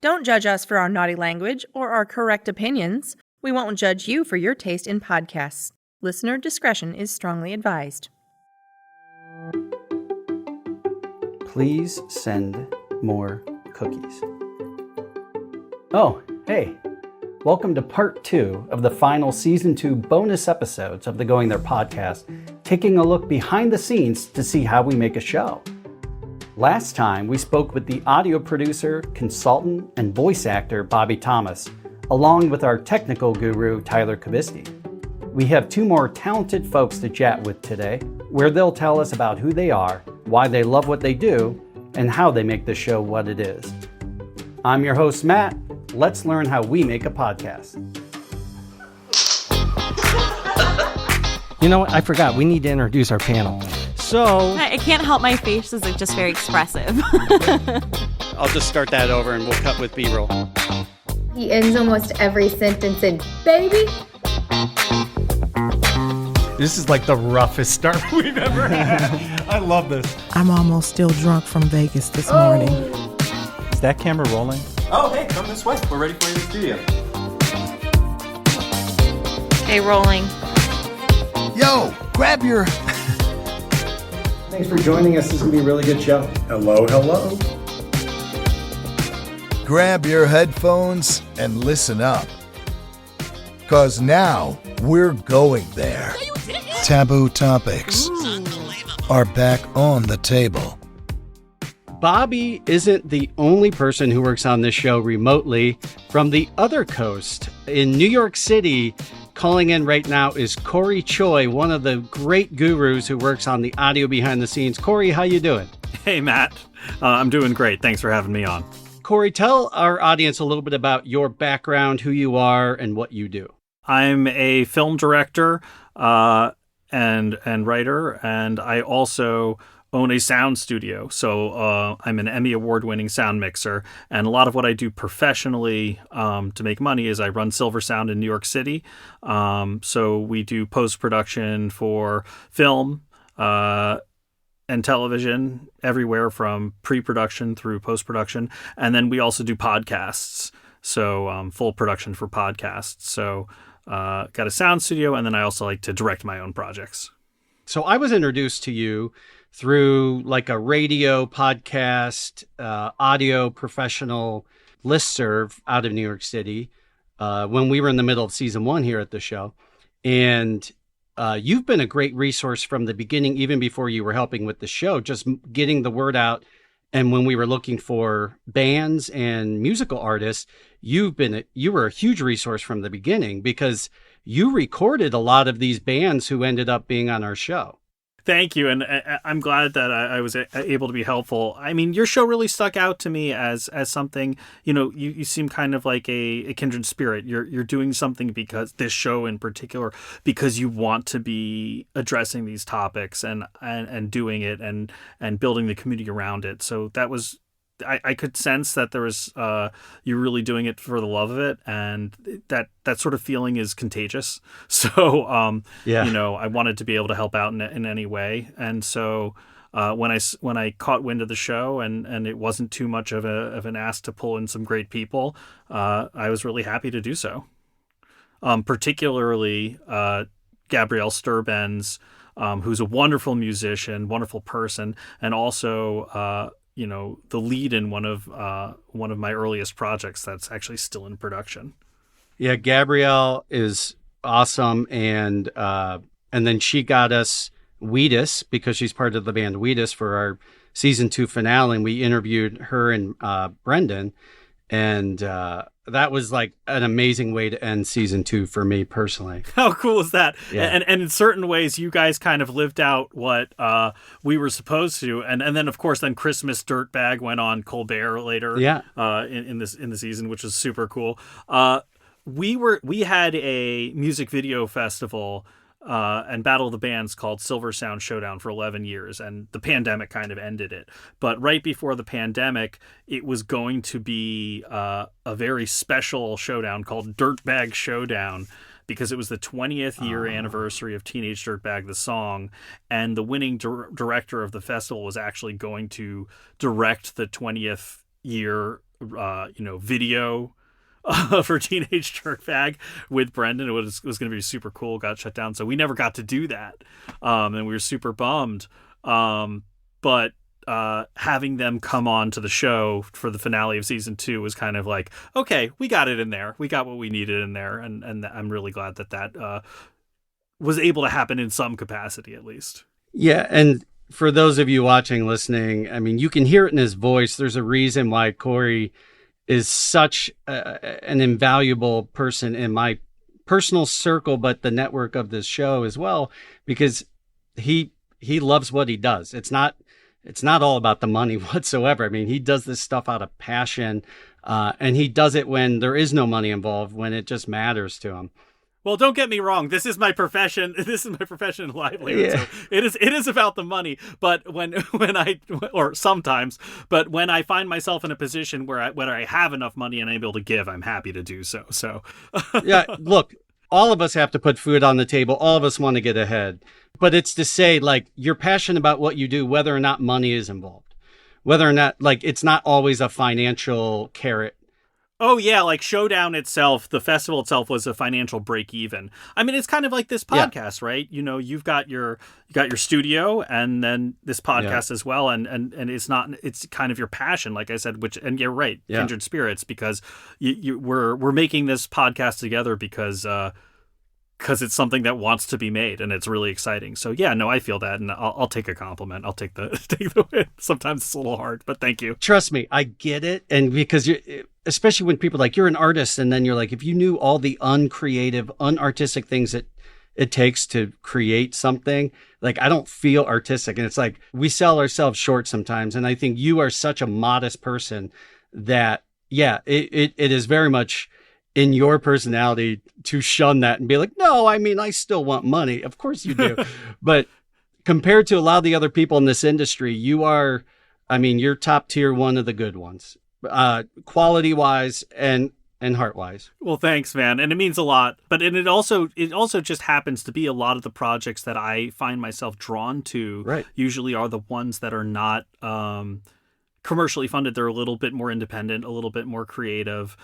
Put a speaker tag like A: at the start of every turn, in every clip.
A: Don't judge us for our naughty language or our correct opinions. We won't judge you for your taste in podcasts. Listener discretion is strongly advised.
B: Please send more cookies. Oh, hey. Welcome to part 2 of the final season 2 bonus episodes of the Going There podcast, taking a look behind the scenes to see how we make a show. Last time, we spoke with the audio producer, consultant, and voice actor Bobby Thomas, along with our technical guru, Tyler Kavisti. We have 2 more talented folks to chat with today, where they'll tell us about who they are, why they love what they do, and how they make the show what it is. I'm your host, Matt. Let's learn how we make a podcast.
C: You know what? I forgot. We need to introduce our panel. So
D: I can't help my face is just very expressive.
B: I'll just start that over and we'll cut with B-roll.
E: He ends almost every sentence in baby.
C: this is like the roughest start we've ever had. I love this.
F: I'm almost still drunk from Vegas this morning.
C: Is that camera rolling?
G: Oh, hey, come this way. We're ready for you in the studio.
D: Okay, rolling.
H: Yo, grab your...
B: Thanks for joining us. This is going to be a really good show.
H: Hello. Grab your headphones and listen up. 'Cause now we're going there. Taboo topics are back on the table.
B: Bobby isn't the only person who works on this show remotely. From the other coast in New York City, calling in right now is Cory Choy, one of the great gurus who works on the audio behind the scenes. Cory, how you doing?
G: Hey, Matt. I'm doing great. Thanks for having me on.
B: Cory, tell our audience a little bit about your background, who you are, and what you do.
G: I'm a film director and writer, and I also own a sound studio. So I'm an Emmy award-winning sound mixer, and a lot of what I do professionally to make money is I run Silver Sound in New York City. So we do post-production for film and television, everywhere from pre-production through post-production. And then we also do podcasts, so full production for podcasts. So got a sound studio, and then I also like to direct my own projects.
B: So I was introduced to you through like a radio podcast, audio professional listserv out of New York City when we were in the middle of season 1 here at the show. And you've been a great resource from the beginning, even before you were helping with the show, just getting the word out. And when we were looking for bands and musical artists, you were a huge resource from the beginning because you recorded a lot of these bands who ended up being on our show.
G: Thank you, and I'm glad that I was able to be helpful. I mean, your show really stuck out to me as something, you seem kind of like a kindred spirit. You're doing something, because this show in particular, because you want to be addressing these topics and doing it and building the community around it. So that was, I could sense that there was you're really doing it for the love of it, and that sort of feeling is contagious. So I wanted to be able to help out in any way, and so when I caught wind of the show and it wasn't too much of an ask to pull in some great people, I was really happy to do so. Particularly Gabrielle Sturbenz, who's a wonderful musician, wonderful person, and also the lead in one of my earliest projects that's actually still in production.
B: Yeah, Gabrielle is awesome, and then she got us Wheatus, because she's part of the band Wheatus, for our season 2 finale, and we interviewed her and Brendan, and that was like an amazing way to end season 2 for me personally.
G: How cool is that?
B: Yeah.
G: And in certain ways, you guys kind of lived out what we were supposed to. And then, of course, Christmas Dirtbag went on Colbert later.
B: Yeah.
G: In the season, which was super cool. We had a music video festival and Battle of the Bands called Silver Sound Showdown for 11 years, and the pandemic kind of ended it. But right before the pandemic, it was going to be a very special showdown called Dirtbag Showdown, because it was the 20th year anniversary of Teenage Dirtbag, the song, and the winning director of the festival was actually going to direct the 20th year video for Teenage Dirtbag with Brendan. It was going to be super cool. Got shut down, so we never got to do that, and we were super bummed. But having them come on to the show for the finale of season 2 was kind of like, okay, we got it in there. We got what we needed in there, and I'm really glad that was able to happen in some capacity at least.
C: Yeah, and for those of you watching, listening, I mean, you can hear it in his voice. There's a reason why Cory is such an invaluable person in my personal circle, but the network of this show as well, because he loves what he does. It's not all about the money whatsoever. I mean, he does this stuff out of passion, and he does it when there is no money involved, when it just matters to him.
G: Well, don't get me wrong. This is my profession. This is my profession and livelihood.
C: Yeah.
G: So it is about the money. But when I find myself in a position where I have enough money and I'm able to give, I'm happy to do so. So
C: Yeah, look, all of us have to put food on the table. All of us want to get ahead. But it's to say, like, you're passionate about what you do, whether or not money is involved, whether or not, like, it's not always a financial carrot.
G: Oh, yeah, like Showdown itself, the festival itself was a financial break even. I mean, it's kind of like this podcast, right? You know, you've got your studio and then this podcast as well. And it's kind of your passion, like I said, and you're right, kindred spirits, because we're making this podcast together because it's something that wants to be made and it's really exciting. So yeah, no, I feel that, and I'll take a compliment. I'll take the win. Sometimes it's a little hard, but thank you.
C: Trust me, I get it. And because especially when people are like, you're an artist, and then you're like, if you knew all the uncreative, unartistic things that it takes to create something, like, I don't feel artistic. And it's like, we sell ourselves short sometimes. And I think you are such a modest person that, yeah, it is very much in your personality to shun that and be like, no, I mean, I still want money. Of course you do. But compared to a lot of the other people in this industry, you're top tier, one of the good ones, quality wise and heart wise.
G: Well, thanks, man. And it means a lot. But it also just happens to be a lot of the projects that I find myself drawn to usually are the ones that are not, commercially funded. They're a little bit more independent, a little bit more creative,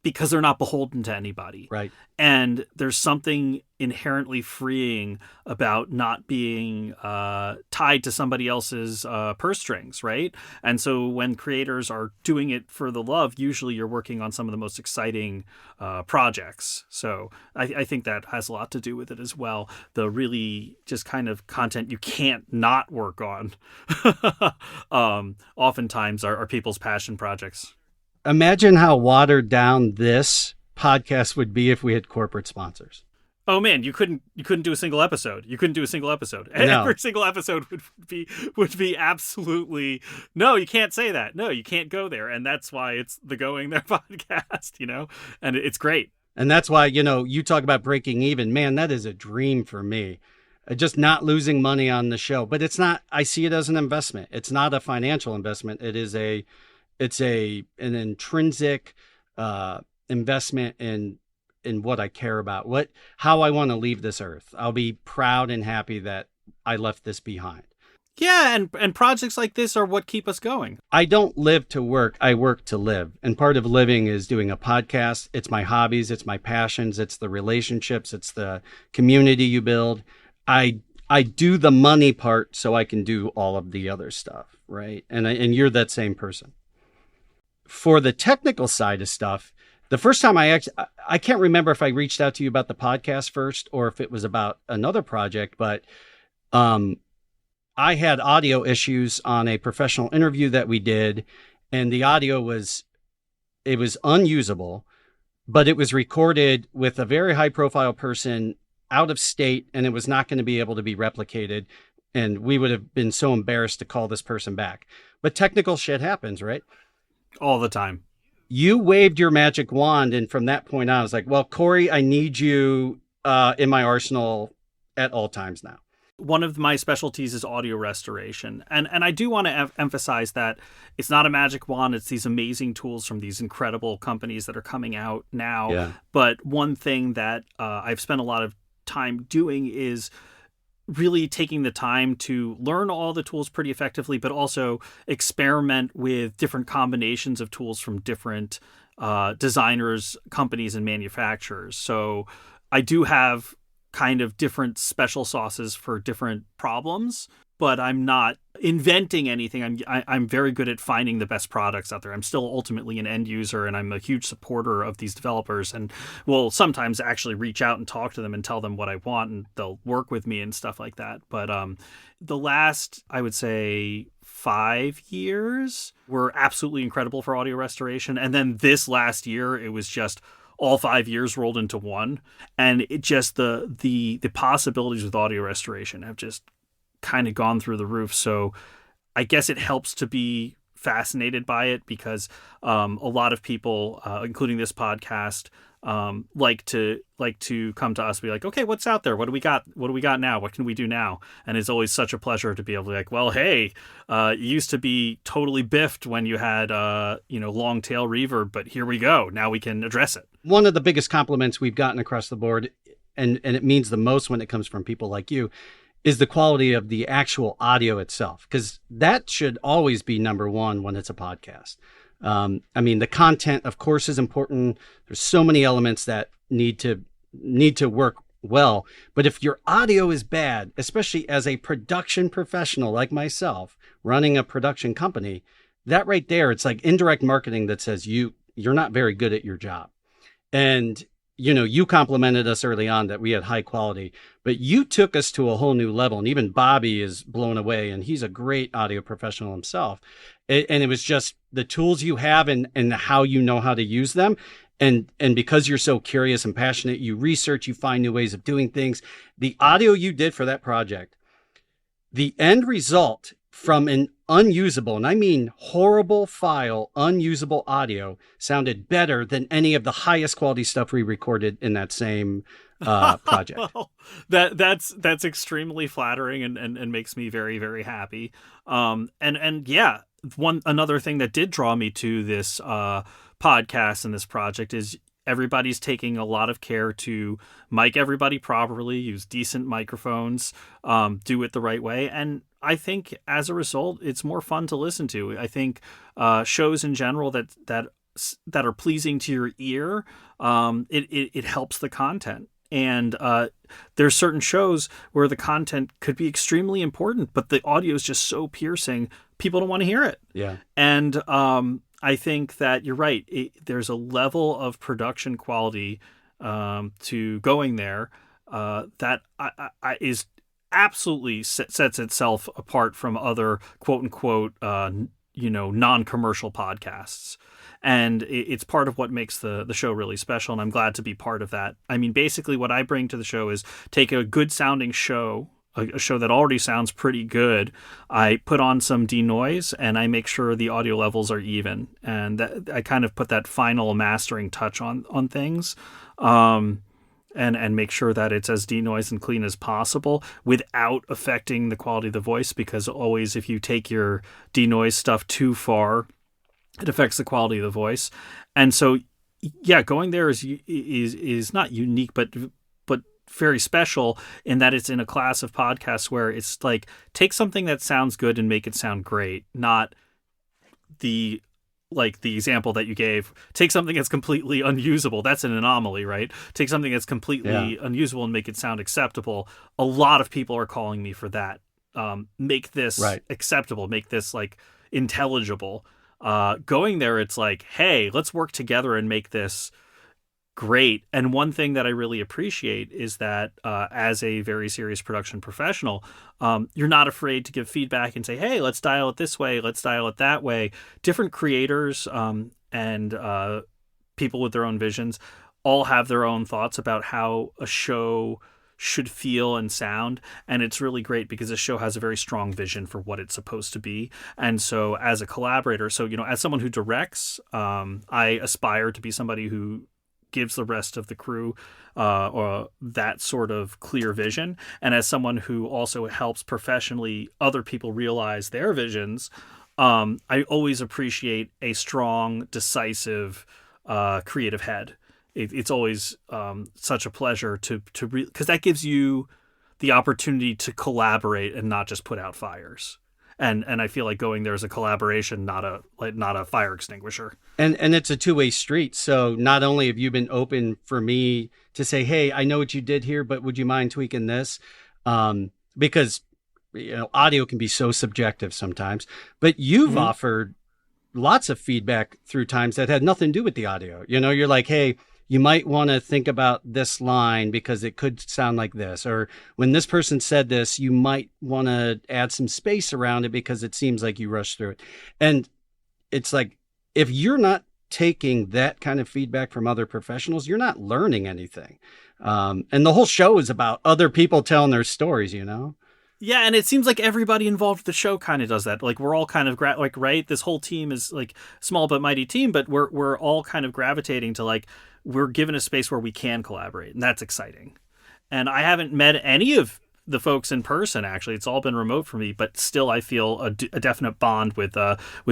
G: because they're not beholden to anybody.
C: Right.
G: And there's something inherently freeing about not being tied to somebody else's purse strings, right? And so when creators are doing it for the love, usually you're working on some of the most exciting projects. So I think that has a lot to do with it as well. The really just kind of content you can't not work on oftentimes are people's passion projects.
C: Imagine how watered down this podcast would be if we had corporate sponsors.
G: Oh man, you couldn't do a single episode. You couldn't do a single episode.
C: No.
G: Every single episode would be absolutely, no, you can't say that. No, you can't go there. And that's why it's the Going There podcast, and it's great.
C: And that's why, you talk about breaking even, man, that is a dream for me. Just not losing money on the show, but it's not, I see it as an investment. It's not a financial investment. It's an intrinsic investment in what I care about, how I want to leave this earth. I'll be proud and happy that I left this behind.
G: Yeah, and projects like this are what keep us going.
C: I don't live to work. I work to live. And part of living is doing a podcast. It's my hobbies. It's my passions. It's the relationships. It's the community you build. I do the money part so I can do all of the other stuff, right? And you're that same person. For the technical side of stuff, the first time I can't remember if I reached out to you about the podcast first or if it was about another project, but I had audio issues on a professional interview that we did, and the audio was unusable, but it was recorded with a very high profile person out of state, and it was not going to be able to be replicated. And we would have been so embarrassed to call this person back. But technical shit happens, right?
G: All the time.
C: You waved your magic wand, and from that point on, I was like, well, Cory, I need you in my arsenal at all times now.
G: One of my specialties is audio restoration. And I do want to emphasize that it's not a magic wand. It's these amazing tools from these incredible companies that are coming out now.
C: Yeah.
G: But one thing that I've spent a lot of time doing is really taking the time to learn all the tools pretty effectively, but also experiment with different combinations of tools from different designers, companies, and manufacturers. So I do have kind of different special sauces for different problems, but I'm not inventing anything. I'm very good at finding the best products out there. I'm still ultimately an end user, and I'm a huge supporter of these developers, and will sometimes actually reach out and talk to them and tell them what I want, and they'll work with me and stuff like that. But the last, I would say, 5 years were absolutely incredible for audio restoration. And then this last year, it was just all 5 years rolled into one. And it just the possibilities with audio restoration have just kind of gone through the roof. So I guess it helps to be fascinated by it, because a lot of people, including this podcast, like to come to us and be like, okay, what's out there? What do we got? What do we got now? What can we do now? And it's always such a pleasure to be able to be like, well, hey, you used to be totally biffed when you had long tail reverb, but here we go. Now we can address it.
C: One of the biggest compliments we've gotten across the board, and it means the most when it comes from people like you, is the quality of the actual audio itself, because that should always be number one when it's a podcast. I mean, the content, of course, is important. There's so many elements that need to work well. But if your audio is bad, especially as a production professional like myself, running a production company, that right there, it's like indirect marketing that says you're not very good at your job. And you complimented us early on that we had high quality, but you took us to a whole new level. And even Bobby is blown away, and he's a great audio professional himself. And it was just the tools you have and how you know how to use them. And because you're so curious and passionate, you research, you find new ways of doing things. The audio you did for that project, the end result from an unusable, and I mean horrible file, unusable audio, sounded better than any of the highest quality stuff we recorded in that same project.
G: Well, that's extremely flattering and makes me very, very happy. And yeah, another thing that did draw me to this podcast and this project is everybody's taking a lot of care to mic everybody properly, use decent microphones, do it the right way. And I think as a result, it's more fun to listen to. I think shows in general that are pleasing to your ear, it helps the content. And there's certain shows where the content could be extremely important, but the audio is just so piercing, people don't want to hear it.
C: Yeah.
G: And I think that you're right. There's a level of production quality to going there that is absolutely sets itself apart from other quote unquote non-commercial podcasts. And it's part of what makes the show really special. And I'm glad to be part of that. I mean, basically what I bring to the show is take a good sounding show, a show that already sounds pretty good. I put on some denoise and I make sure the audio levels are even. And I kind of put that final mastering touch on things. And make sure that it's as denoise and clean as possible without affecting the quality of the voice, because always if you take your denoise stuff too far, it affects the quality of the voice. And so, yeah, going there is not unique, but very special in that it's in a class of podcasts where it's like, take something that sounds good and make it sound great, not the example that you gave, take something that's completely unusable. That's an anomaly, right? Take something that's completely unusable and make it sound acceptable. A lot of people are calling me for that. Make this acceptable, make this like intelligible. Going there, it's like, hey, let's work together and make this great. And one thing that I really appreciate is that as a very serious production professional, you're not afraid to give feedback and say, hey, let's dial it this way, let's dial it that way. Different creators and people with their own visions all have their own thoughts about how a show should feel and sound. And it's really great because the show has a very strong vision for what it's supposed to be. And so as a collaborator, as someone who directs, I aspire to be somebody who gives the rest of the crew or that sort of clear vision. And as someone who also helps professionally other people realize their visions, I always appreciate a strong, decisive, creative head. It's always such a pleasure to because that gives you the opportunity to collaborate and not just put out fires. And I feel like going there is a collaboration, not a fire extinguisher.
C: And it's a two-way street. So not only have you been open for me to say, hey, I know what you did here, but would you mind tweaking this? Because audio can be so subjective sometimes, but you've offered lots of feedback through times that had nothing to do with the audio. You're like, hey, you might want to think about this line because it could sound like this. Or when this person said this, you might want to add some space around it because it seems like you rushed through it. And it's like, if you're not taking that kind of feedback from other professionals, you're not learning anything. And the whole show is about other people telling their stories,
G: Yeah, and it seems like everybody involved with the show kind of does that. Like, we're all kind of right. This whole team is like small but mighty team, but we're all kind of gravitating to like, we're given a space where we can collaborate, and that's exciting. And I haven't met any of the folks in person. Actually, it's all been remote for me, but still, I feel a definite bond with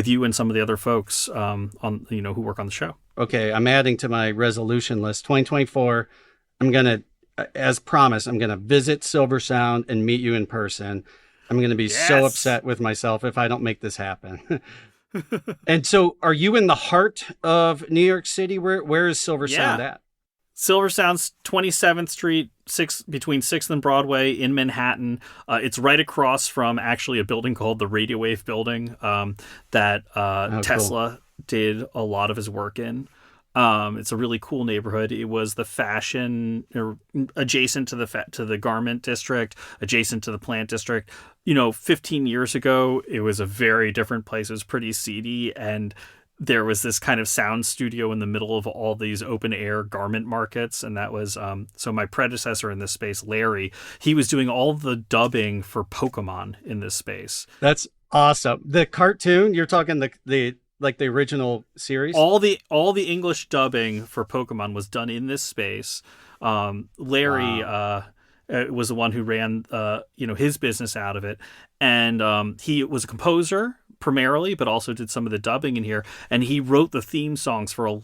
G: you and some of the other folks who work on the show.
C: Okay, I'm adding to my resolution list 2024. I'm gonna, as promised, I'm gonna visit Silver Sound and meet you in person. I'm going to be so upset with myself if I don't make this happen. And so are you in the heart of New York City? Where is Silver Sound at?
G: Silver Sound's 27th Street, between 6th and Broadway in Manhattan. It's right across from actually a building called the Radio Wave Building that Tesla did a lot of his work in. It's a really cool neighborhood. It was the fashion adjacent to the garment district, adjacent to the plant district. 15 years ago, it was a very different place. It was pretty seedy, and there was this kind of sound studio in the middle of all these open air garment markets. And that was, so my predecessor in this space, Larry, he was doing all the dubbing for Pokemon in this space.
C: That's awesome. The cartoon, you're talking the original series?
G: All the English dubbing for Pokemon was done in this space. Larry was the one who ran his business out of it, and he was a composer primarily, but also did some of the dubbing in here. And he wrote the theme songs for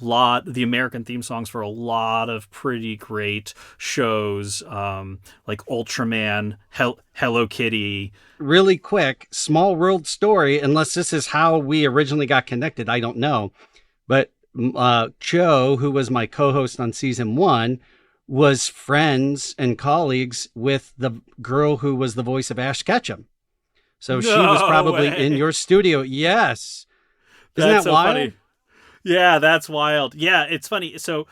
G: the American theme songs for a lot of pretty great shows, like Ultraman, Hello Kitty.
C: Really quick, small world story, unless this is how we originally got connected, I don't know. But Joe, who was my co-host on season 1, was friends and colleagues with the girl who was the voice of Ash Ketchum. So she was probably in your studio. Yes. Isn't that so wild?
G: Funny. Yeah, that's wild. Yeah, it's funny. So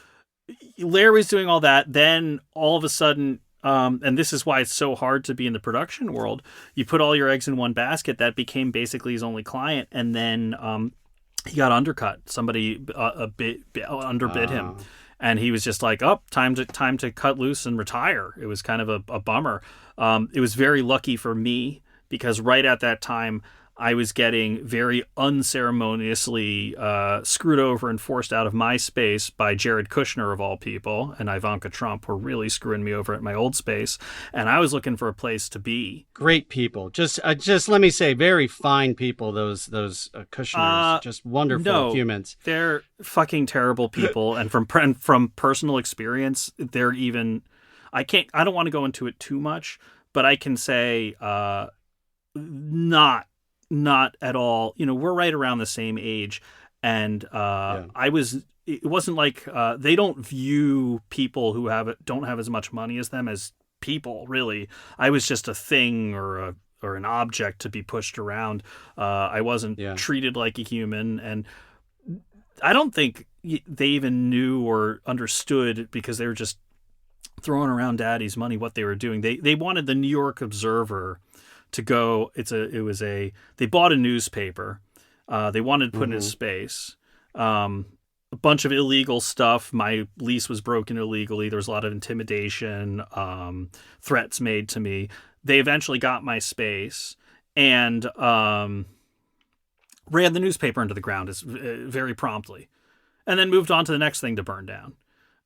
G: Larry's doing all that. Then all of a sudden, and this is why it's so hard to be in the production world, you put all your eggs in one basket. That became basically his only client. And then he got undercut. Somebody underbid him. And he was just like, time to cut loose and retire. It was kind of a bummer. It was very lucky for me, because right at that time, I was getting very unceremoniously screwed over and forced out of my space by Jared Kushner, of all people, and Ivanka Trump were really screwing me over at my old space. And I was looking for a place to be.
C: Great people. Just let me say, very fine people, those Kushners. Just wonderful humans.
G: They're fucking terrible people. And from personal experience, they're even... I don't want to go into it too much, but I can say... Not at all. We're right around the same age, and it wasn't like they don't view people who don't have as much money as them as people, really. I was just a thing or an object to be pushed around. I wasn't treated like a human, and I don't think they even knew or understood, because they were just throwing around daddy's money what they were doing. They wanted the New York Observer to go. They bought a newspaper. They wanted to put in his space. A bunch of illegal stuff. My lease was broken illegally. There was a lot of intimidation, threats made to me. They eventually got my space and ran the newspaper into the ground very promptly, and then moved on to the next thing to burn down.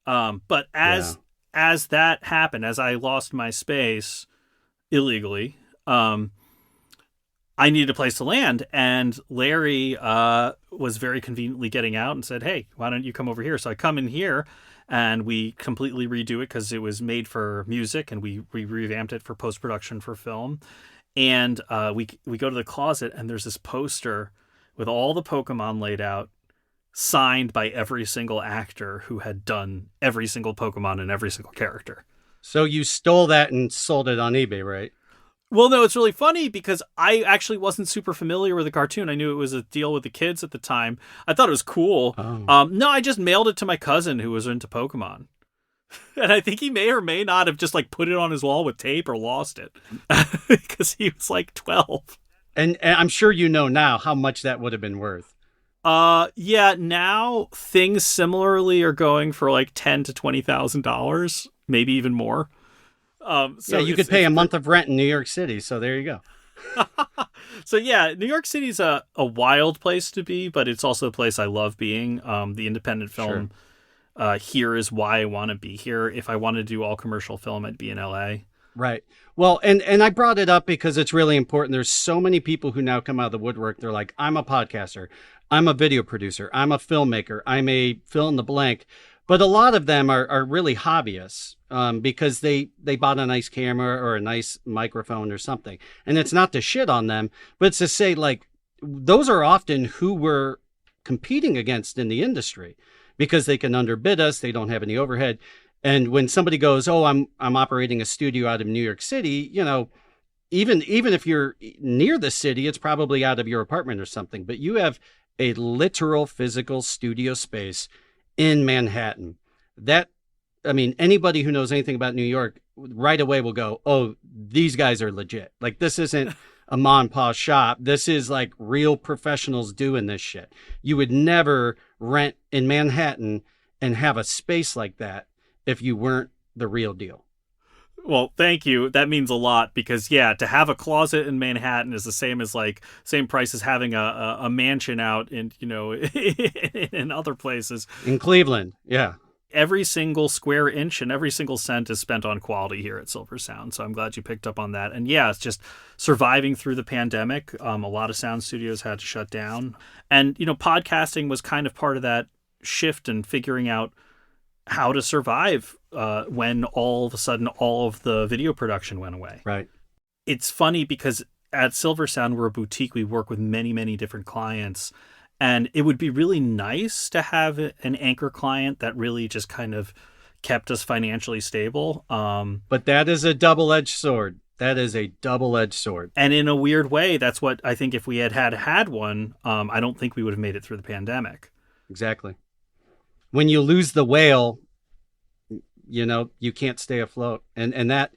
G: But as that happened, as I lost my space illegally, I needed a place to land. And Larry was very conveniently getting out and said, hey, why don't you come over here? So I come in here and we completely redo it because it was made for music, and we revamped it for post-production for film. And we go to the closet, and there's this poster with all the Pokemon laid out, signed by every single actor who had done every single Pokemon and every single character.
C: So you stole that and sold it on eBay, right?
G: Well, no, it's really funny because I actually wasn't super familiar with the cartoon. I knew it was a deal with the kids at the time. I thought it was cool.
C: Oh.
G: No, I just mailed it to my cousin who was into Pokemon. And I think he may or may not have just like put it on his wall with tape or lost it because he was like 12.
C: And I'm sure you know now how much that would have been worth.
G: Yeah, now things similarly are going for like $10,000 to $20,000, maybe even more.
C: So you could pay a month of rent in New York City. So there you go.
G: So yeah, New York City's a wild place to be, but it's also a place I love being. The independent film here is why I want to be here. If I wanted to do all commercial film, I'd be in LA. Right.
C: Well, and I brought it up because it's really important. There's so many people who now come out of the woodwork. They're like, I'm a podcaster, I'm a video producer, I'm a filmmaker, I'm a fill in the blank. But a lot of them are really hobbyists because they bought a nice camera or a nice microphone or something. And it's not to shit on them, but it's to say, like, those are often who we're competing against in the industry because they can underbid us. They don't have any overhead. And when somebody goes, oh, I'm operating a studio out of New York City, you know, even if you're near the city, it's probably out of your apartment or something. But you have a literal physical studio space in Manhattan. That, I mean, anybody who knows anything about New York right away will go, oh, these guys are legit. Like, this isn't a mom and pop shop. This is like real professionals doing this shit. You would never rent in Manhattan and have a space like that if you weren't the real deal.
G: Well, thank you. That means a lot because, yeah, to have a closet in Manhattan is the same price as having a mansion out in, you know, in other places.
C: In Cleveland, yeah.
G: Every single square inch and every single cent is spent on quality here at Silver Sound. So I'm glad you picked up on that. And yeah, it's just surviving through the pandemic. A lot of sound studios had to shut down. And, you know, podcasting was kind of part of that shift and figuring out how to survive when all of a sudden all of the video production went away.
C: Right.
G: It's funny because at Silver Sound, we're a boutique. We work with many, many different clients. And it would be really nice to have an anchor client that really just kind of kept us financially stable.
C: But that is a double-edged sword. That is a double-edged sword.
G: And in a weird way, that's what I think if we had one, I don't think we would have made it through the pandemic.
C: Exactly. When you lose the whale, you know, you can't stay afloat. And that,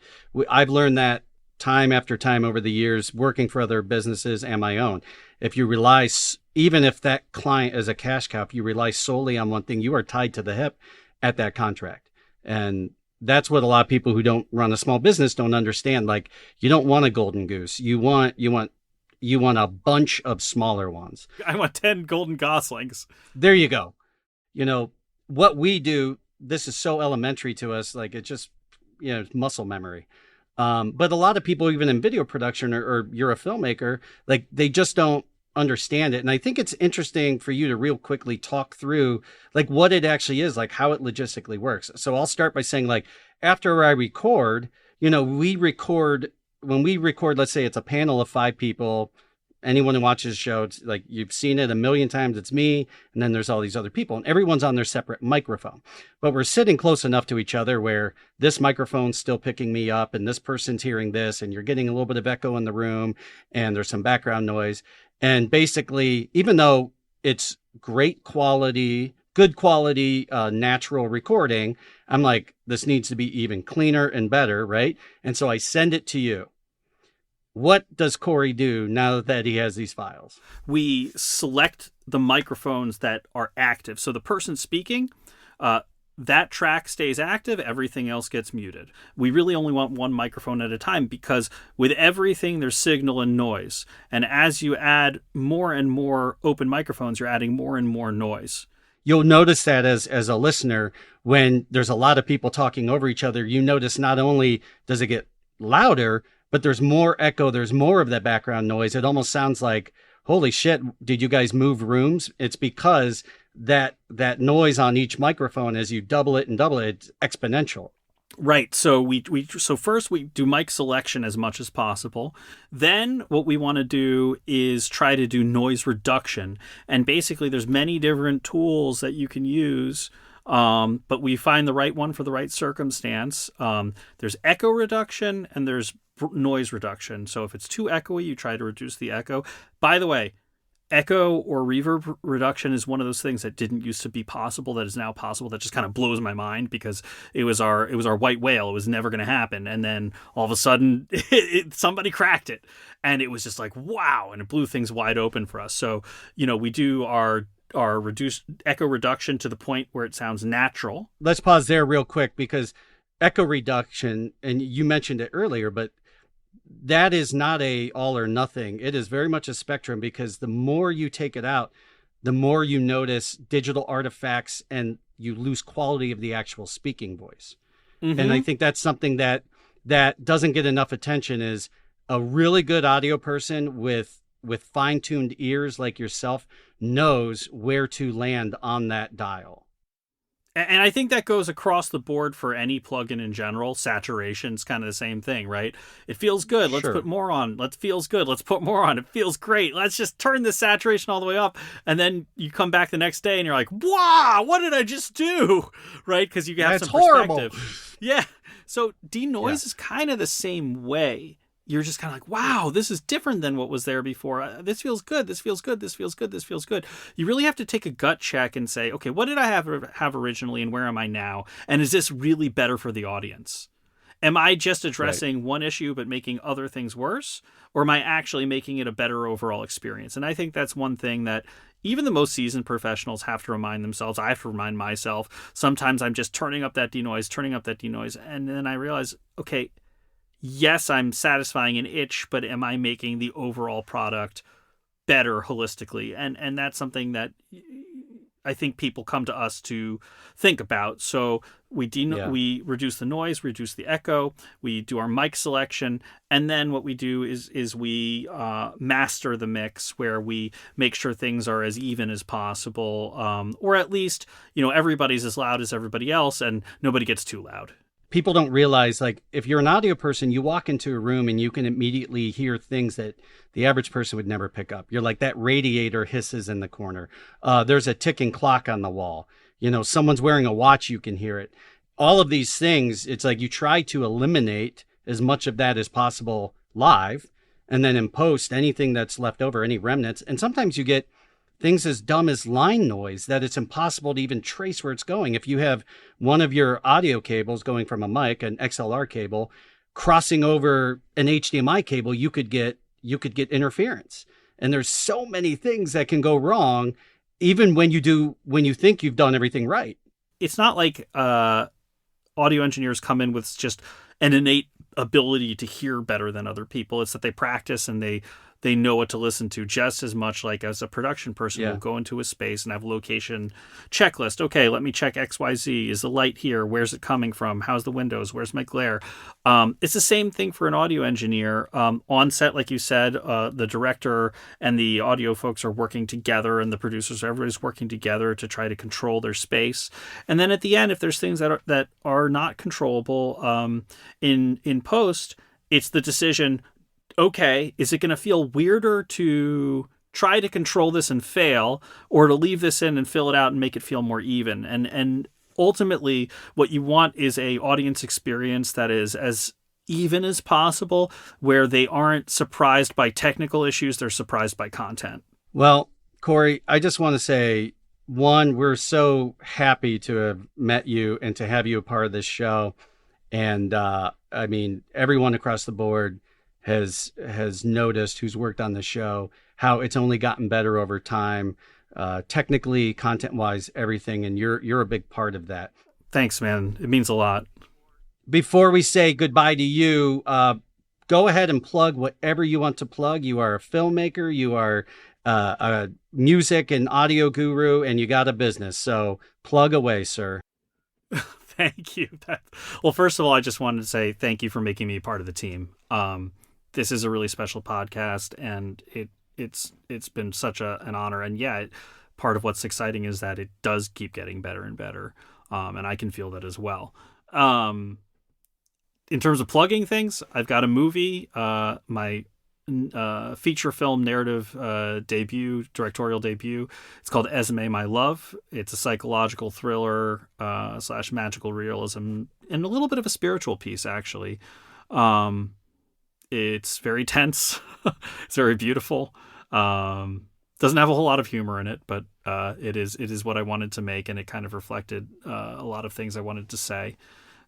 C: I've learned that time after time over the years, working for other businesses and my own. If you rely, even if that client is a cash cow, if you rely solely on one thing, you are tied to the hip at that contract. And that's what a lot of people who don't run a small business don't understand. Like, you don't want a golden goose. You want a bunch of smaller ones.
G: I want 10 golden goslings.
C: There you go. You know, what we do, this is so elementary to us. Like, it's just, you know, muscle memory. But a lot of people, even in video production or you're a filmmaker, like, they just don't understand it. And I think it's interesting for you to real quickly talk through like what it actually is, like how it logistically works. So I'll start by saying, like, after I record, you know, when we record, let's say it's a panel of 5 people. Anyone who watches the show, it's like, you've seen it a million times. It's me. And then there's all these other people and everyone's on their separate microphone, but we're sitting close enough to each other where this microphone's still picking me up and this person's hearing this, and you're getting a little bit of echo in the room and there's some background noise. And basically, even though it's good quality, natural recording, I'm like, this needs to be even cleaner and better, right? And so I send it to you. What does Cory do now that he has these files?
G: We select the microphones that are active. So the person speaking, that track stays active, everything else gets muted. We really only want one microphone at a time because with everything, there's signal and noise. And as you add more and more open microphones, you're adding more and more noise.
C: You'll notice that as a listener, when there's a lot of people talking over each other, you notice not only does it get louder, but there's more echo. There's more of that background noise. It almost sounds like, holy shit, did you guys move rooms? It's because that noise on each microphone, as you double it and double it, it's exponential.
G: Right. So so first we do mic selection as much as possible. Then what we want to do is try to do noise reduction. And basically there's many different tools that you can use, but we find the right one for the right circumstance. There's echo reduction and there's noise reduction. So if it's too echoey, you try to reduce the echo. By the way, echo or reverb reduction is one of those things that didn't used to be possible that is now possible. That just kind of blows my mind because it was our white whale. It was never going to happen, and then all of a sudden somebody cracked it, and it was just like wow, and it blew things wide open for us. So we do our reduced echo reduction to the point where it sounds natural.
C: Let's pause there real quick because echo reduction, and you mentioned it earlier, but that is not a all or nothing. It is very much a spectrum because the more you take it out, the more you notice digital artifacts and you lose quality of the actual speaking voice. Mm-hmm. And I think that's something that doesn't get enough attention is a really good audio person with fine-tuned ears like yourself knows where to land on that dial.
G: And I think that goes across the board for any plugin in general. Saturation's kind of the same thing, right? It feels good. Let's put more on. Feels good. Let's put more on. It feels great. Let's just turn the saturation all the way up. And then you come back the next day and you're like, wow, what did I just do? Right? Because you have some perspective. Horrible. Yeah. So denoise is kind of the same way. You're just kind of like, wow, this is different than what was there before. This feels good. This feels good. This feels good. This feels good. You really have to take a gut check and say, okay, what did I have originally and where am I now? And is this really better for the audience? Am I just addressing one issue but making other things worse? Or am I actually making it a better overall experience? And I think that's one thing that even the most seasoned professionals have to remind themselves. I have to remind myself. Sometimes I'm just turning up that denoise. And then I realize, okay, yes, I'm satisfying an itch, but am I making the overall product better holistically? And that's something that I think people come to us to think about. So we reduce the noise, reduce the echo, we do our mic selection, and then what we do is we master the mix where we make sure things are as even as possible, or at least everybody's as loud as everybody else and nobody gets too loud.
C: People don't realize, like, if you're an audio person, you walk into a room and you can immediately hear things that the average person would never pick up. You're like, that radiator hisses in the corner. There's a ticking clock on the wall. Someone's wearing a watch, you can hear it. All of these things, it's like you try to eliminate as much of that as possible live. And then in post, anything that's left over, any remnants. And sometimes you get things as dumb as line noise that it's impossible to even trace where it's going. If you have one of your audio cables going from a mic, an XLR cable, crossing over an HDMI cable, you could get interference. And there's so many things that can go wrong, even when you think you've done everything right.
G: It's not like audio engineers come in with just an innate ability to hear better than other people. It's that they practice and they know what to listen to just as much like as a production person will go into a space and have a location checklist. Okay, let me check XYZ. Is the light here? Where's it coming from? How's the windows? Where's my glare? It's the same thing for an audio engineer. On set, like you said, the director and the audio folks are working together and the producers, everybody's working together to try to control their space. And then at the end, if there's things that are not controllable in post, it's the decision, okay, is it going to feel weirder to try to control this and fail, or to leave this in and fill it out and make it feel more even? And ultimately, what you want is a audience experience that is as even as possible, where they aren't surprised by technical issues, they're surprised by content.
C: Well, Cory, I just want to say, one, we're so happy to have met you and to have you a part of this show. And I mean, everyone across the board has noticed, who's worked on the show, how it's only gotten better over time, technically, content-wise, everything, and you're a big part of that.
G: Thanks, man. It means a lot.
C: Before we say goodbye to you, go ahead and plug whatever you want to plug. You are a filmmaker, you are a music and audio guru, and you got a business. So plug away, sir.
G: Thank you. Well, first of all, I just wanted to say thank you for making me part of the team. this is a really special podcast, and it's been such an honor. And yeah, part of what's exciting is that it does keep getting better and better, and I can feel that as well. In terms of plugging things, I've got a movie, my feature film narrative directorial debut. It's called Esme, My Love. It's a psychological thriller / magical realism, and a little bit of a spiritual piece, actually. It's very tense. It's very beautiful. Doesn't have a whole lot of humor in it, but it is what I wanted to make, and it kind of reflected a lot of things I wanted to say.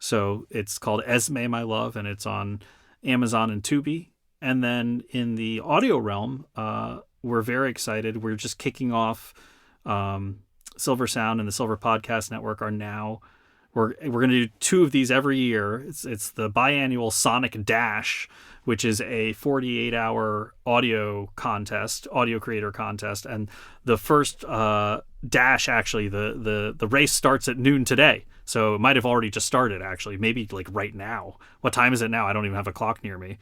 G: So it's called Esme, My Love, and it's on Amazon and Tubi. And then in the audio realm, we're very excited. We're just kicking off Silver Sound and the Silver Podcast Network are now. We're going to do 2 of these every year. It's the biannual Sonic Dash, which is a 48-hour audio creator contest. And the first dash, actually, the race starts at noon today. So it might have already just started, actually, maybe like right now. What time is it now? I don't even have a clock near me.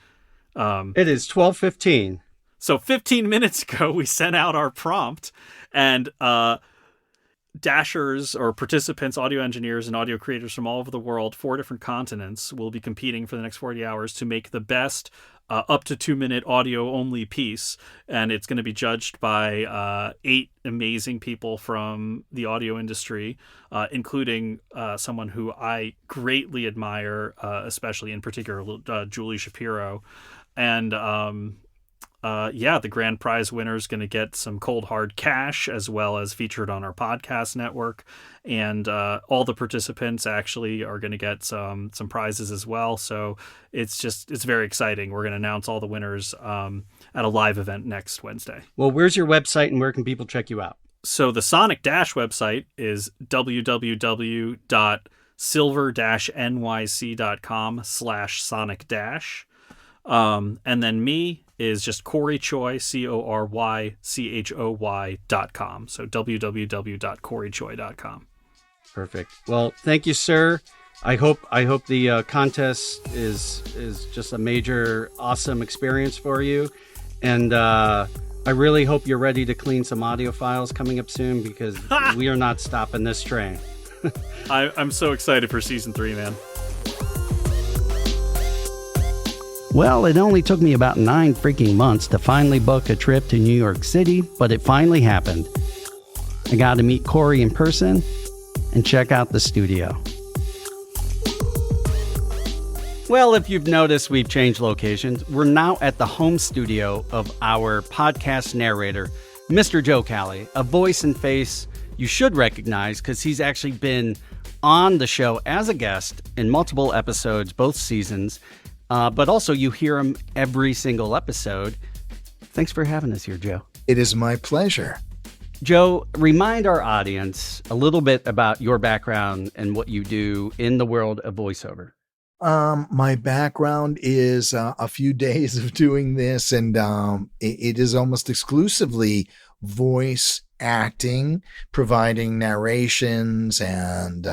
C: It is 12:15.
G: So 15 minutes ago, we sent out our prompt, and dashers or participants, audio engineers and audio creators from all over the world, 4 different continents, will be competing for the next 40 hours to make the best up to 2-minute audio only piece. And it's going to be judged by 8 amazing people from the audio industry, including someone who I greatly admire, especially in particular, Julie Shapiro. And the grand prize winner is going to get some cold hard cash, as well as featured on our podcast network. And all the participants actually are going to get some prizes as well. So it's very exciting. We're going to announce all the winners at a live event next Wednesday.
C: Well, where's your website and where can people check you out?
G: So the Sonic Dash website is www.silver-nyc.com/Sonic Dash. And then me is just Cory Choy, CoryChoy.com. So www.corychoy.com.
C: Perfect. Well, thank you, sir. I hope the contest is just a major awesome experience for you, and I really hope you're ready to clean some audio files coming up soon, because we are not stopping this train.
G: I'm so excited for season 3, man.
B: Well, it only took me about 9 freaking months to finally book a trip to New York City, but it finally happened. I got to meet Cory in person and check out the studio.
C: Well, if you've noticed, we've changed locations. We're now at the home studio of our podcast narrator, Mr. Joe Cali, a voice and face you should recognize because he's actually been on the show as a guest in multiple episodes, both seasons. But also you hear him every single episode. Thanks for having us here, Joe.
H: It is my pleasure.
C: Joe, remind our audience a little bit about your background and what you do in the world of voiceover.
H: My background is a few days of doing this, and it is almost exclusively voice acting, providing narrations and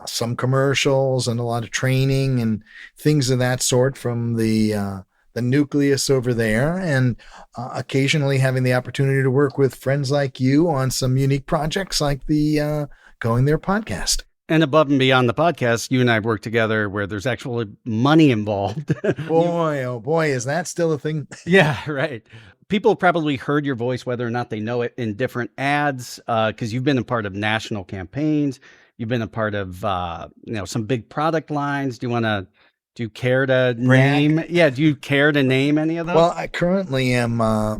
H: some commercials and a lot of training and things of that sort from the nucleus over there, and occasionally having the opportunity to work with friends like you on some unique projects like the Going There podcast.
C: And above and beyond the podcast, you and I have worked together where there's actually money involved.
H: Boy, oh boy, is that still a thing?
C: Yeah, right. People have probably heard your voice, whether or not they know it, in different ads, because you've been a part of national campaigns. You've been a part of, some big product lines. Do you care to name? Yeah. Do you care to name any of those?
H: Well, I currently am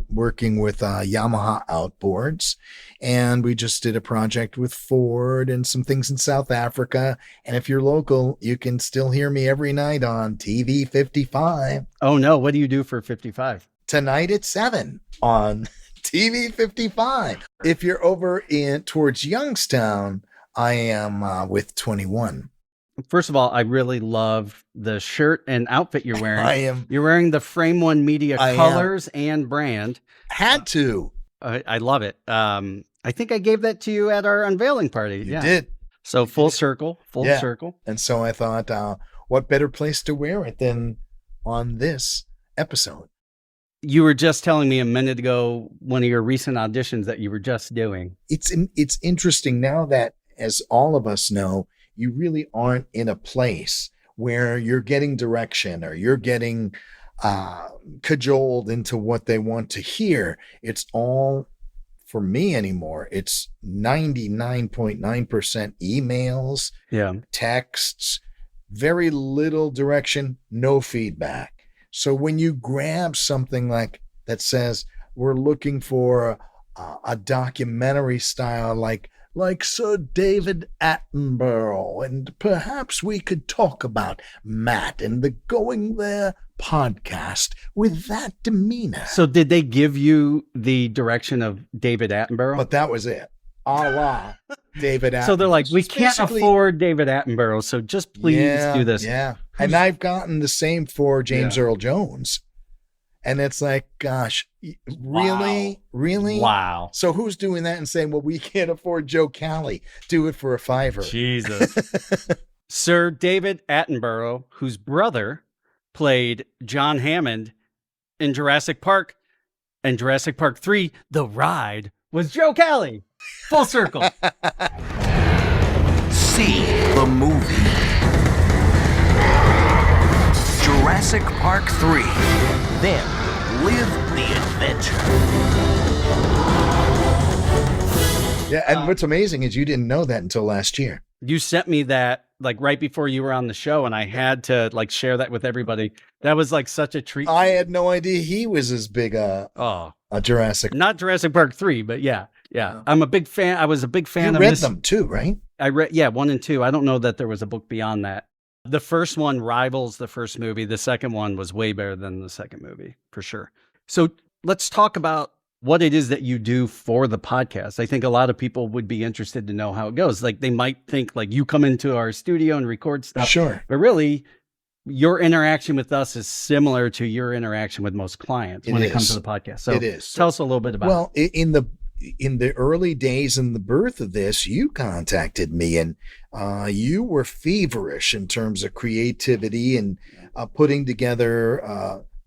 H: working with Yamaha Outboards, and we just did a project with Ford and some things in South Africa. And if you're local, you can still hear me every night on TV 55.
C: Oh no. What do you do for 55?
H: Tonight at 7 on TV 55. If you're over towards Youngstown, I am with 21.
C: First of all, I really love the shirt and outfit you're wearing. You're wearing the Frame One Media colors and brand.
H: Had to.
C: I love it. I think I gave that to you at our unveiling party.
H: You did.
C: So full circle.
H: And so I thought, what better place to wear it than on this episode.
C: You were just telling me a minute ago, one of your recent auditions that you were just doing.
H: It's interesting now that, as all of us know, you really aren't in a place where you're getting direction or you're getting cajoled into what they want to hear. It's all, for me anymore, it's 99.9% emails, texts, very little direction, no feedback. So when you grab something like that says we're looking for a documentary style like Sir David Attenborough, and perhaps we could talk about Matt and the Going There podcast with that demeanor.
C: So did they give you the direction of David Attenborough?
H: But that was it. A la David Attenborough.
C: So they're like, we
H: It's
C: can't
H: basically-
C: afford David Attenborough, so just please do this.
H: Yeah. And I've gotten the same for James Earl Jones. And it's like, gosh, really? Really?
C: Wow.
H: So who's doing that and saying, well, we can't afford Joe Cali. Do it for a $5.
C: Jesus. Sir David Attenborough, whose brother played John Hammond in Jurassic Park, and Jurassic Park 3, The Ride, was Joe Cali. Full circle.
I: See the movie. Jurassic Park 3. Then live the adventure.
H: Yeah, and what's amazing is you didn't know that until last year.
C: You sent me that like right before you were on the show, and I had to like share that with everybody. That was like such a treat.
H: I had no idea he was as big a Jurassic.
C: Not Jurassic Park 3, but yeah. I'm a big fan. I was a big fan
H: You
C: of
H: read
C: this.
H: them too, right?
C: I read, 1 and 2. I don't know that there was a book beyond that. The first one rivals the first movie. The second one was way better than the second movie, for sure. So let's talk about what it is that you do for the podcast. I think a lot of people would be interested to know how it goes. Like they might think like you come into our studio and record stuff.
H: Sure.
C: But really, your interaction with us is similar to your interaction with most clients when it comes to the podcast. So
H: it is.
C: Tell us a little bit about it.
H: Well, in the early days in the birth of this, you contacted me and you were feverish in terms of creativity and putting together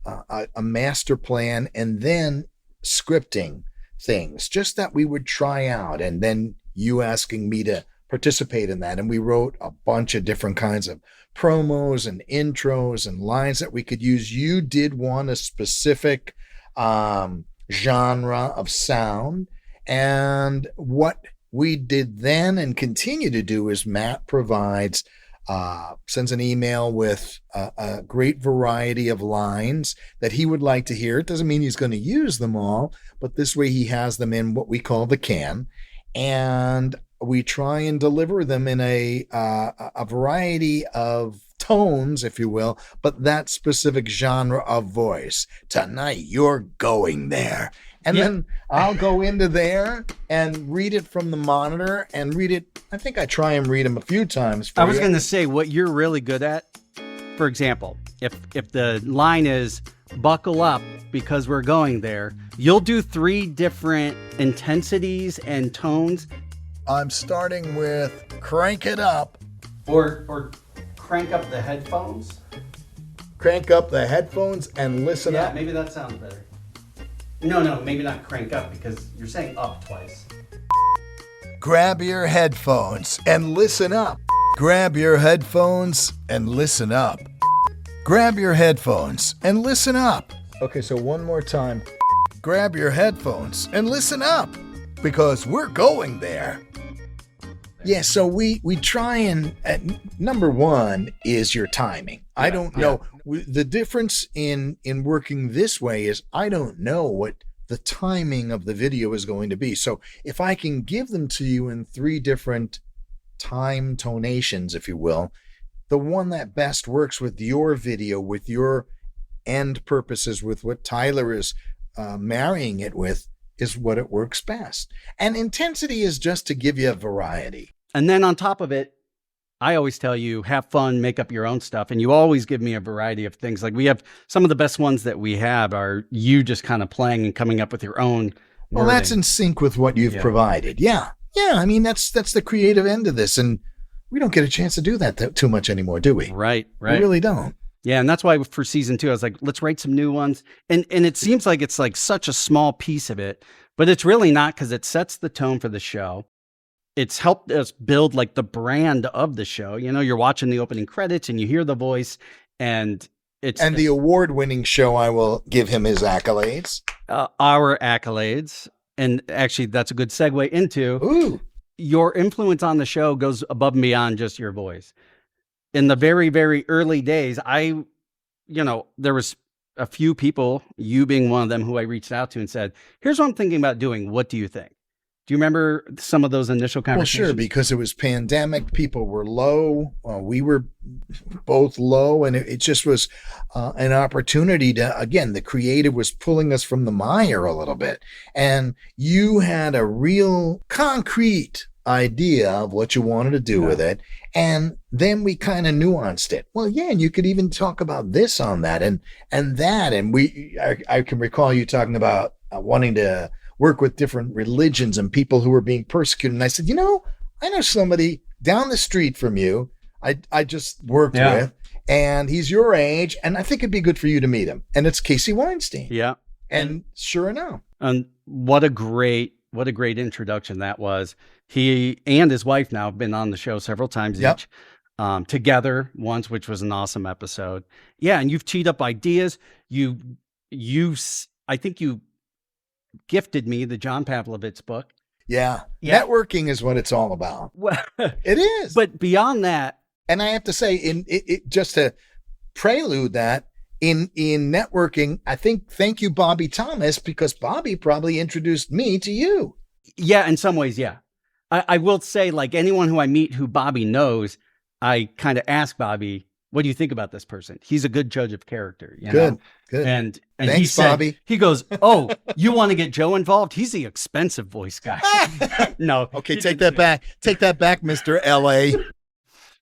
H: a master plan and then scripting things just that we would try out. And then you asking me to participate in that. And we wrote a bunch of different kinds of promos and intros and lines that we could use. You did want a specific genre of sound. And what we did then and continue to do is Matt provides, sends an email with a great variety of lines that he would like to hear. It doesn't mean he's going to use them all, but this way he has them in what we call the can. And we try and deliver them in a variety of tones, if you will, but that specific genre of voice. Tonight, you're going there. And then I'll go into there and read it from the monitor and read it. I think I try and read them a few times.
C: I was going to say what you're really good at. For example, if the line is buckle up because we're going there, you'll do 3 different intensities and tones.
H: I'm starting with crank it up.
C: Or crank up the headphones.
H: Crank up the headphones and listen up.
C: Yeah, maybe that sounds better. No, maybe not crank up because you're saying up twice.
H: Grab your headphones and listen up. Grab your headphones and listen up. Grab your headphones and listen up. Okay, so one more time. Grab your headphones and listen up because we're going there. Yeah, so we try and number one is your timing. I don't know. The difference in working this way is I don't know what the timing of the video is going to be. So if I can give them to you in 3 different time tonations, if you will, the one that best works with your video, with your end purposes, with what Tyler is marrying it with, is what it works best. And intensity is just to give you a variety.
C: And then on top of it, I always tell you, have fun, make up your own stuff. And you always give me a variety of things. Like we have some of the best ones that we have are you just kind of playing and coming up with your own
H: Well,
C: wording.
H: that's in sync with what you've provided. Yeah. I mean, that's the creative end of this. And we don't get a chance to do that too much anymore, do we?
C: Right.
H: We really don't.
C: Yeah, and that's why for season 2, I was like, let's write some new ones. And it seems like it's like such a small piece of it, but it's really not, because it sets the tone for the show. It's helped us build like the brand of the show. You know, you're watching the opening credits and you hear the voice, and it's
H: the award-winning show. I will give him his accolades.
C: Our accolades. And actually, that's a good segue into your influence on the show goes above and beyond just your voice. In the very, very early days, there was a few people, you being one of them, who I reached out to and said, here's what I'm thinking about doing. What do you think? Do you remember some of those initial conversations?
H: Well, sure, because it was pandemic. People were low. We were both low. And it just was an opportunity to, again, the creative was pulling us from the mire a little bit. And you had a real concrete idea of what you wanted to do with it. And then we kind of nuanced it. Well, yeah, and you could even talk about this on that and that. And I can recall you talking about wanting to work with different religions and people who were being persecuted. And I said, I know somebody down the street from you I just worked with, and he's your age, and I think it'd be good for you to meet him. And it's Casey Weinstein.
C: Yeah.
H: And sure enough.
C: And what a great introduction that was. He and his wife now have been on the show several times each, together once, which was an awesome episode. Yeah. And you've teed up ideas. I think you gifted me the John Pavlovitz book.
H: Yeah. Networking is what it's all about.
C: Well,
H: it is.
C: But beyond that,
H: and I have to say, just to prelude that, in networking, I think, thank you, Bobby Thomas, because Bobby probably introduced me to you.
C: Yeah, in some ways, yeah. I will say, like anyone who I meet who Bobby knows, I kind of ask Bobby, what do you think about this person? He's a good judge of character. You know?
H: Good.
C: And
H: thanks,
C: he said,
H: Bobby.
C: He goes, oh, you want to get Joe involved? He's the expensive voice guy. No.
H: Okay, take that back. Take that back, Mr. LA.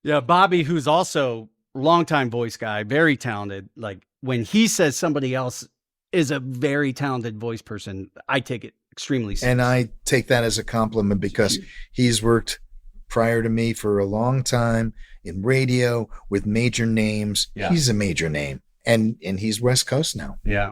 C: Yeah, Bobby, who's also longtime voice guy, very talented. Like when he says somebody else is a very talented voice person, I take it extremely seriously.
H: And I take that as a compliment because he's worked prior to me for a long time in radio with major names. Yeah. He's a major name, and he's West Coast now.
C: Yeah.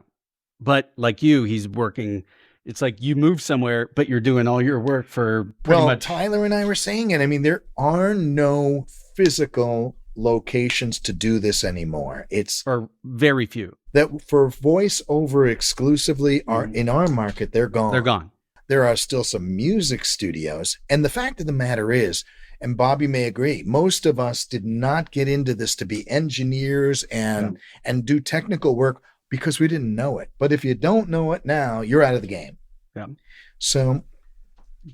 C: But like you, he's working. It's like you moved somewhere, but you're doing all your work for pretty much.
H: Tyler and I were saying it. I mean, there are no physical locations to do this anymore.
C: Or very few.
H: That for voiceover exclusively are in our market, they're gone.
C: They're gone.
H: There are still some music studios. And the fact of the matter is, and Bobby may agree, most of us did not get into this to be engineers and do technical work because we didn't know it. But if you don't know it now, you're out of the game.
C: Yeah.
H: So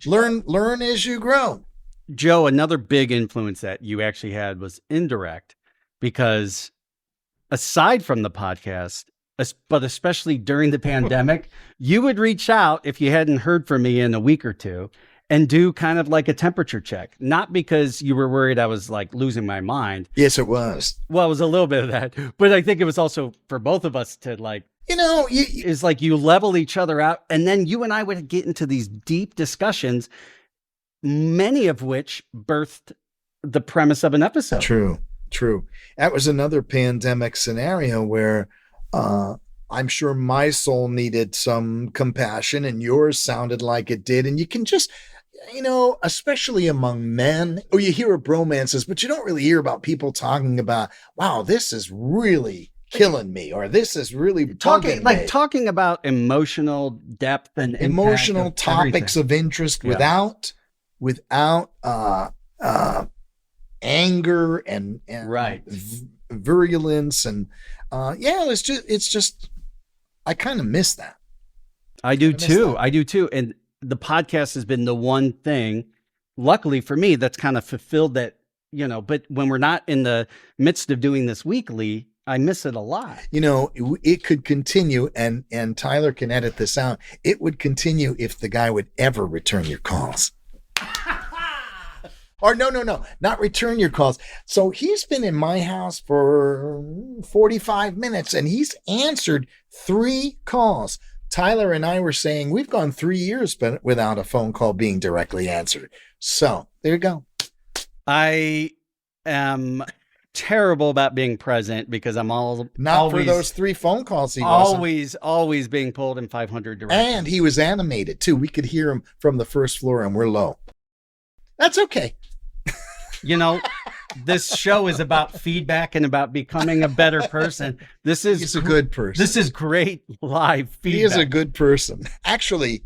H: learn as you grow.
C: Joe, another big influence that you actually had was indirect, because aside from the podcast, but especially during the pandemic, you would reach out if you hadn't heard from me in a week or two and do kind of like a temperature check. Not because you were worried I was like losing my mind.
H: Yes, it was.
C: Well, it was a little bit of that, but I think it was also for both of us to like, is like you level each other out. And then you and I would get into these deep discussions, many of which birthed the premise of an episode.
H: True. That was another pandemic scenario where I'm sure my soul needed some compassion and yours sounded like it did. And you can just, especially among men, you hear of bromances, but you don't really hear about people talking about, wow, this is really killing me, or this is really
C: talking about emotional depth and
H: emotional topics of interest without anger and
C: right.
H: Virulence and it's just I kind of miss that.
C: I do too. And the podcast has been the one thing, luckily for me, that's kind of fulfilled that, but when we're not in the midst of doing this weekly, I miss it a lot.
H: It could continue, and Tyler can edit this out. It would continue if the guy would ever return your calls. Or no, not return your calls. So he's been in my house for 45 minutes and he's answered 3 calls. Tyler and I were saying we've gone 3 years without a phone call being directly answered. So there you go.
C: I am terrible about being present because I'm
J: Not for those 3 phone calls he wasn't.
C: Always being pulled in 500 directions.
J: And he was animated too. We could hear him from the first floor and we're low. That's okay.
C: This show is about feedback and about becoming a better person.
J: He's a good person.
C: This is great live feedback.
J: He is a good person. Actually,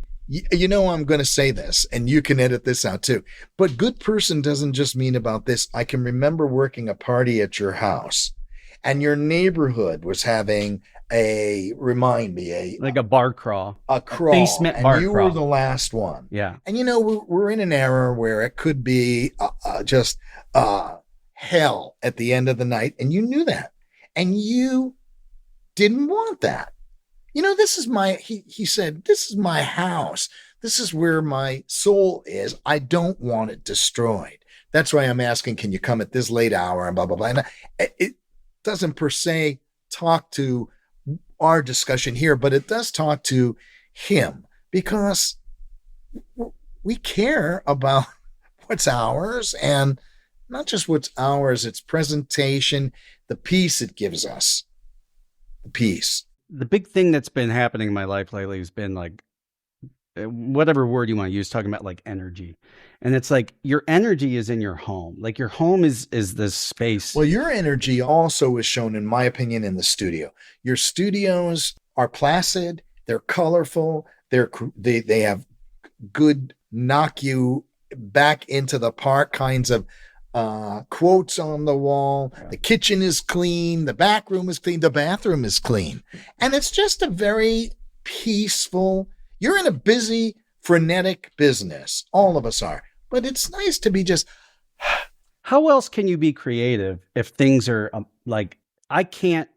J: I'm going to say this, and you can edit this out too. But good person doesn't just mean about this. I can remember working a party at your house, and your neighborhood was having a
C: bar crawl.
J: A basement
C: bar crawl.
J: And you were the last one.
C: Yeah.
J: And we're in an era where it could be just hell at the end of the night, and you knew that. And you didn't want that. This is he said, this is my house. This is where my soul is. I don't want it destroyed. That's why I'm asking, can you come at this late hour and blah, blah, blah. And it doesn't per se talk to our discussion here, but it does talk to him because we care about what's ours, and not just what's ours, it's presentation, the peace it gives us. The peace.
C: The big thing that's been happening in my life lately has been like, whatever word you want to use, talking about like energy. And it's like your energy is in your home. Like your home is this space.
J: Well, your energy also is shown, in my opinion, in the studio. Your studios are placid. They're colorful. They have good knock you back into the park kinds of quotes on the wall. The kitchen is clean. The back room is clean. The bathroom is clean. And it's just a very peaceful, you're in a busy, frenetic business. All of us are. But it's nice to be just.
C: How else can you be creative if things are I can't.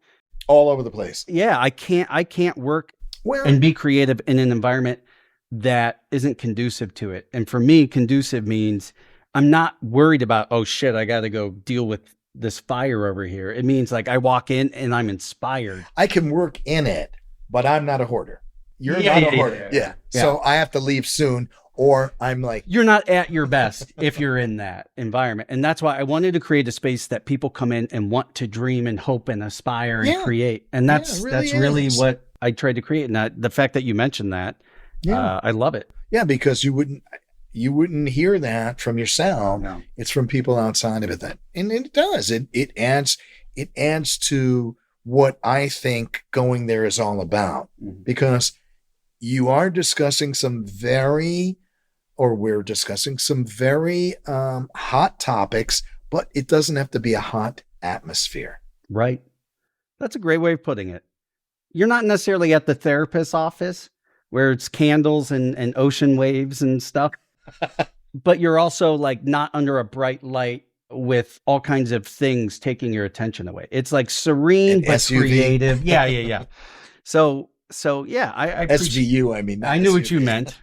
J: All over the place.
C: Yeah, I can't work and be creative in an environment that isn't conducive to it. And for me, conducive means I'm not worried about, oh shit, I got to go deal with this fire over here. It means like I walk in and I'm inspired.
J: I can work in it, but I'm not a hoarder. You're not a hoarder. Yeah. So I have to leave soon, or I'm like.
C: You're not at your best if you're in that environment. And that's why I wanted to create a space that people come in and want to dream and hope and aspire and create. And that's really what I tried to create. And the fact that you mentioned that, I love it.
J: Yeah, because you wouldn't hear that from your sound. No. It's from people outside of it. And it does. It adds to what I think going there is all about. Mm-hmm. Because you are discussing we're discussing some very hot topics, but it doesn't have to be a hot atmosphere.
C: Right. That's a great way of putting it. You're not necessarily at the therapist's office where it's candles and ocean waves and stuff, but you're also like not under a bright light with all kinds of things taking your attention away. It's like serene but SUV. Creative. Yeah. So yeah, I
J: SVU. I mean,
C: I knew SUV. What you meant.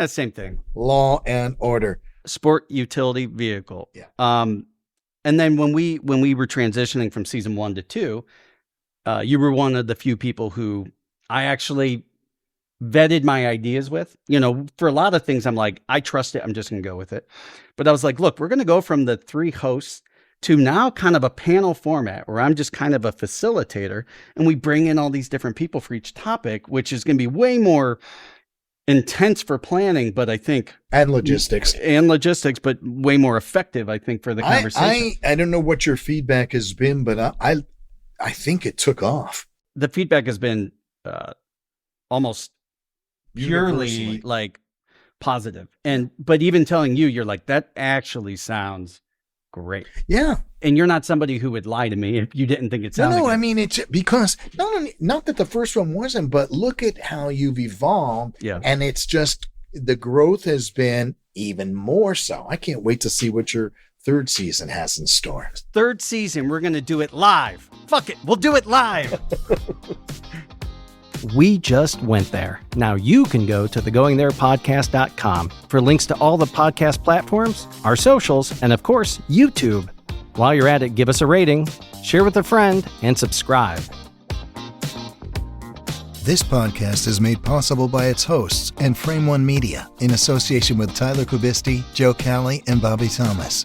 C: Same thing.
J: Law and order.
C: Sport utility vehicle.
J: Yeah.
C: And then when we were transitioning from season 1 to 2, you were one of the few people who I actually vetted my ideas with. For a lot of things, I'm like, I trust it. I'm just going to go with it. But I was like, look, we're going to go from the 3 hosts to now kind of a panel format where I'm just kind of a facilitator, and we bring in all these different people for each topic, which is going to be way more intense for planning, but I think
J: and logistics,
C: but way more effective, I think, for the conversation.
J: I don't know what your feedback has been, but I think it took off.
C: The feedback has been almost purely like positive, but even telling you're like, that actually sounds great.
J: Yeah.
C: And you're not somebody who would lie to me if you didn't think it sounded good.
J: I mean, it's because not that the first one wasn't, but look at how you've evolved.
C: Yeah.
J: And it's just, the growth has been even more so. I can't wait to see what your 3rd season has in store.
C: 3rd season, we're going to do it live. Fuck it. We'll do it live. We just went there. Now you can go to thegoingtherepodcast.com for links to all the podcast platforms, our socials, and of course, YouTube. While you're at it, give us a rating, share with a friend, and subscribe.
H: This podcast is made possible by its hosts and Frame One Media in association with Tyler Kubisti, Joe Cali, and Bobby Thomas.